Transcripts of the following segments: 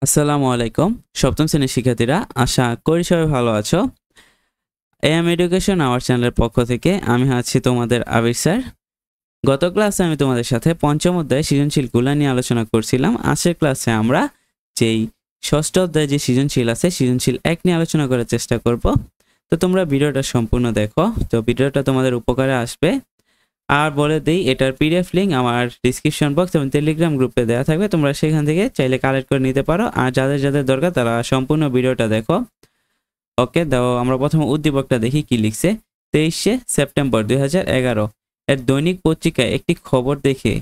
আসসালামু আলাইকুম সপ্তম শ্রেণীর শিক্ষার্থীরা আশা করি সবাই ভালো আছো। এএম এডুকেশন আওয়ার চ্যানেলের পক্ষ থেকে আমি আছি তোমাদের আবির স্যার। গত ক্লাসে আমি তোমাদের সাথে পঞ্চম অধ্যায় সৃজনশীলগুলো নিয়ে আলোচনা করছিলাম। আজকের ক্লাসে আমরা যেই ষষ্ঠ অধ্যায় যে সৃজনশীল আছে সৃজনশীল 1 নিয়ে আলোচনা করার চেষ্টা করব। তো তোমরা ভিডিওটা সম্পূর্ণ দেখো, তো ভিডিওটা তোমাদের উপকারে আসবে। আর বলে দিই, এটার পিডিএফ লিঙ্ক আমার ডিসক্রিপশন বক্স এবং টেলিগ্রাম গ্রুপে দেওয়া থাকবে, তোমরা সেখান থেকে চাইলে কালেক্ট করে নিতে পারো। আর যাদের যাদের দরকার তারা সম্পূর্ণ ভিডিওটা দেখো। ওকে, দাও আমরা প্রথমে উদ্দীপকটা দেখি কি লিখছে। 23শে সেপ্টেম্বর 2011 এর দৈনিক পত্রিকায় একটি খবর দেখে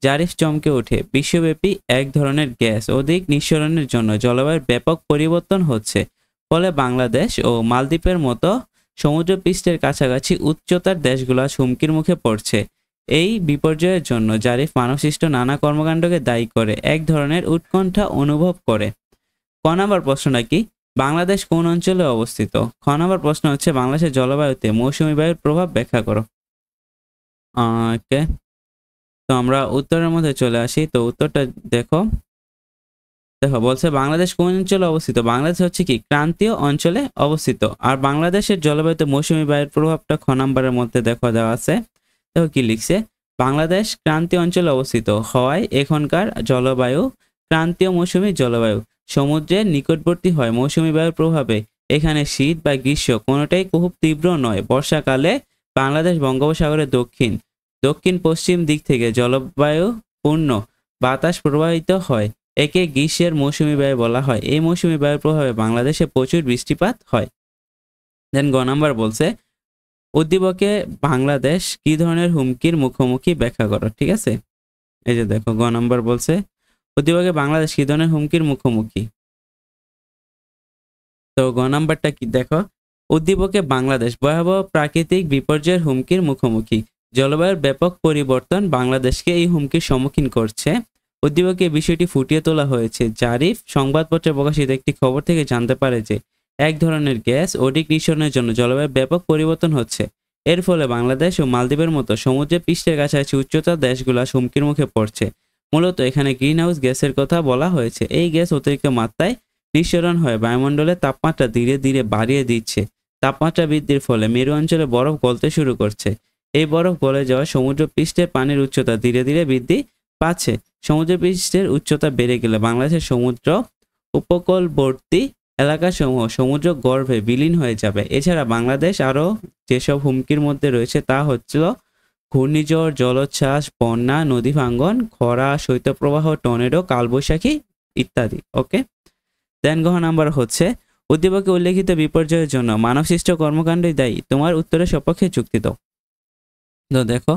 জারিফ চমকে ওঠে। বিশ্বব্যাপী এক ধরনের গ্যাস অধিক নিঃসরণের জন্য জলবায়ুর ব্যাপক পরিবর্তন হচ্ছে, ফলে বাংলাদেশ ও মালদ্বীপের মতো সমুদ্রপৃষ্ঠের কাছাকাছি উচ্চতার দেশগুলো হুমকির মুখে পড়ছে। এই বিপর্যয়ের জন্য জারিফ মানবসৃষ্ট নানা কর্মকাণ্ডকে দায়ী করে এক ধরনের উৎকণ্ঠা অনুভব করে। ক নম্বর প্রশ্নটা কি? বাংলাদেশ কোন অঞ্চলে অবস্থিত? খ নম্বর প্রশ্ন হচ্ছে বাংলাদেশের জলবায়ুতে মৌসুমী বায়ুর প্রভাব ব্যাখ্যা করো। ওকে, তো আমরা উত্তরের মধ্যে চলে আসি। তো উত্তরটা দেখো দেখো বলছে বাংলাদেশ কোন অঞ্চলে অবস্থিত। বাংলাদেশ হচ্ছে কি ক্রান্তীয় অঞ্চলে অবস্থিত। আর বাংলাদেশের জলবায়ুতে মৌসুমী বায়ুর প্রভাবটা খ নম্বরের মধ্যে দেখো দেওয়া আছে। দেখো কি লিখছে, বাংলাদেশ ক্রান্তীয় অঞ্চলে অবস্থিত হওয়ায় এখানকার জলবায়ু ক্রান্তীয় মৌসুমী জলবায়ু। সমুদ্রের নিকটবর্তী হয় মৌসুমী বায়ুর প্রভাবে এখানে শীত বা গ্রীষ্ম কোনোটাই খুব তীব্র নয়। বর্ষাকালে বাংলাদেশ বঙ্গোপসাগরের দক্ষিণ পশ্চিম দিক থেকে জলবায়ু পূর্ণ বাতাস প্রবাহিত হয়, একে গ্রীষ্মের মৌসুমী বায়ু বলা হয়। এই মৌসুমী বায়ুর প্রভাবে বাংলাদেশে প্রচুর বৃষ্টিপাত হয়। দেন গ নাম্বার বলছে উদ্দীপকে বাংলাদেশ কি ধরনের হুমকির মুখোমুখি ব্যাখ্যা করো। ঠিক আছে, এই যে দেখো গ নাম্বার বলছে উদ্দীপকে বাংলাদেশ কি ধরনের হুমকির মুখোমুখি। তো গ নাম্বারটা কি দেখো, উদ্দীপকে বাংলাদেশ ভয়াবহ প্রাকৃতিক বিপর্যয়ের হুমকির মুখোমুখি। জলবায়ুর ব্যাপক পরিবর্তন বাংলাদেশকে এই হুমকির সম্মুখীন করছে। উদ্দীপকে বিষয়টি ফুটিয়ে তোলা হয়েছে। জারিফ সংবাদপত্রে প্রকাশিত একটি খবর থেকে জানতে পারে যে এক ধরনের গ্যাস অধিক নিঃসরণের জন্য জলবায়ুর ব্যাপক পরিবর্তন হচ্ছে। এর ফলে বাংলাদেশ ও মালদ্বীপের মতো সমুদ্রের পৃষ্ঠের কাছাকাছি উচ্চতার দেশগুলো হুমকির মুখে পড়ছে। মূলত এখানে গ্রিন হাউস গ্যাসের কথা বলা হয়েছে। এই গ্যাস অতিরিক্ত মাত্রায় নিঃসরণ হয়ে বায়ুমণ্ডলের তাপমাত্রা ধীরে ধীরে বাড়িয়ে দিচ্ছে। তাপমাত্রা বৃদ্ধির ফলে মেরু অঞ্চলে বরফ গলতে শুরু করছে। এই বরফ গলে যাওয়া সমুদ্র পৃষ্ঠের পানির উচ্চতা ধীরে ধীরে বৃদ্ধি পাচ্ছে। সমুদ্রপৃষ্ঠের উচ্চতা বেড়ে গেলে বাংলাদেশের সমুদ্র উপকূলবর্তী এলাকাসমূহ সমুদ্র গর্ভে বিলীন হয়ে যাবে। এছাড়া বাংলাদেশ আরও যেসব হুমকির মধ্যে রয়েছে তা হচ্ছিল ঘূর্ণিঝড়, জলোচ্ছ্বাস, বন্যা, নদী ভাঙ্গন, খরা, শৈত্যপ্রবাহ, টর্নেডো, কালবৈশাখী ইত্যাদি। ওকে, দেন ঘ নাম্বার হচ্ছে উদ্দীপকে উল্লেখিত বিপর্যয়ের জন্য মানবসৃষ্ট কর্মকাণ্ডই দায়ী। তোমার উত্তরের সপক্ষে যুক্তি দাও। তো দেখো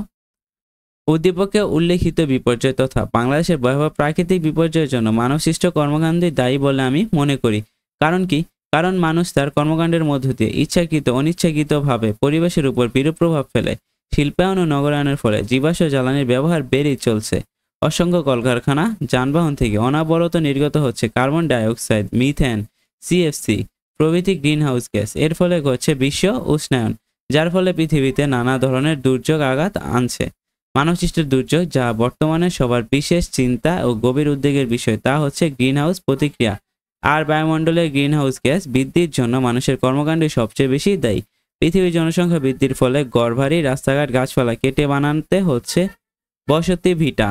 উদ্দীপকে উল্লেখিত বিপর্যয় তথা বাংলাদেশের ভয়াবহ প্রাকৃতিক বিপর্যয়ের জন্য মানবসৃষ্ট কর্মকাণ্ডই দায়ী বলে আমি মনে করি। কারণ কি? কারণ মানুষ তার কর্মকাণ্ডের মধ্য দিয়ে ইচ্ছাকৃত অনিচ্ছাকৃতভাবে পরিবেশের উপর বিরূপ প্রভাব ফেলে। শিল্পায়ন ও নগরায়নের ফলে জীবাশ্ম জ্বালানির ব্যবহার বেড়েই চলছে। অসংখ্য কলকারখানা, যানবাহন থেকে অনবরত নির্গত হচ্ছে কার্বন ডাইঅক্সাইড, মিথেন, সিএফসি প্রভৃতি গ্রিনহাউস গ্যাস। এর ফলে ঘটছে বিশ্ব উষ্ণায়ন, যার ফলে পৃথিবীতে নানা ধরনের দুর্যোগ আঘাত আনছে। মানবসৃষ্ট দুর্যোগ যা বর্তমানে সবার বিশেষ চিন্তা ও গভীর উদ্বেগের বিষয় তা হচ্ছে গ্রিনহাউস প্রতিক্রিয়া। আর বায়ুমণ্ডলের গ্রিনহাউস গ্যাস বৃদ্ধির জন্য মানুষের কর্মকাণ্ডই সবচেয়ে বেশি দায়ী। পৃথিবীর জনসংখ্যা বৃদ্ধির ফলে ঘরবাড়ি, রাস্তাঘাট, গাছপালা কেটে বানাতে হচ্ছে বসতি ভিটা।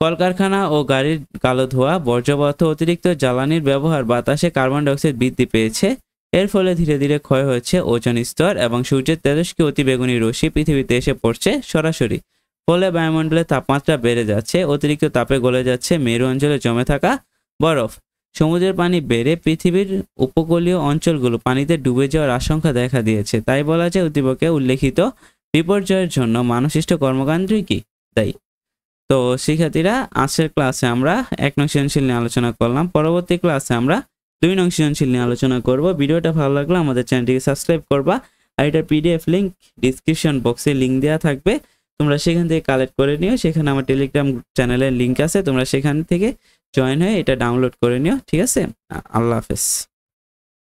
কলকারখানা ও গাড়ির কালো ধোঁয়া, বর্জ্য পদার্থ, অতিরিক্ত জ্বালানির ব্যবহার, বাতাসে কার্বন ডাইঅক্সাইড বৃদ্ধি পেয়েছে। এর ফলে ধীরে ধীরে ক্ষয় হচ্ছে ওজোন স্তর এবং সূর্যের তেজস্ক্রিয় অতিবেগুনি রশ্মি পৃথিবীতে এসে পড়ছে সরাসরি। ফলে বায়ুমণ্ডলের তাপমাত্রা বেড়ে যাচ্ছে। অতিরিক্ত তাপে গলে যাচ্ছে মেরু অঞ্চলে জমে থাকা বরফ। সমুদ্রের পানি বেড়ে পৃথিবীর উপকূলীয় অঞ্চলগুলো পানিতে ডুবে যাওয়ার আশঙ্কা দেখা দিয়েছে। তাই বলা যায় উদ্দীপকে উল্লেখিত বিপর্যয়ের জন্য মানবসৃষ্ট কর্মকাণ্ডই কি দায়ী। তো শিক্ষার্থীরা আজকের ক্লাসে আমরা 1 নং সৃজনশীল নিয়ে আলোচনা করলাম। পরবর্তী ক্লাসে আমরা 2 নং সৃজনশীল নিয়ে আলোচনা করব। ভিডিওটা ভালো লাগলে আমাদের চ্যানেলটিকে সাবস্ক্রাইব করবা। আর এটার পিডিএফ লিঙ্ক ডিসক্রিপশন বক্সে লিঙ্ক দেওয়া থাকবে, তোমরা সেখান থেকে কালেক্ট করে নিও। সেখানে আমার টেলিগ্রাম চ্যানেলের লিঙ্ক আছে, তোমরা সেখান থেকে জয়েন হয়ে এটা ডাউনলোড করে নিও। ঠিক আছে, আল্লাহ হাফেজ।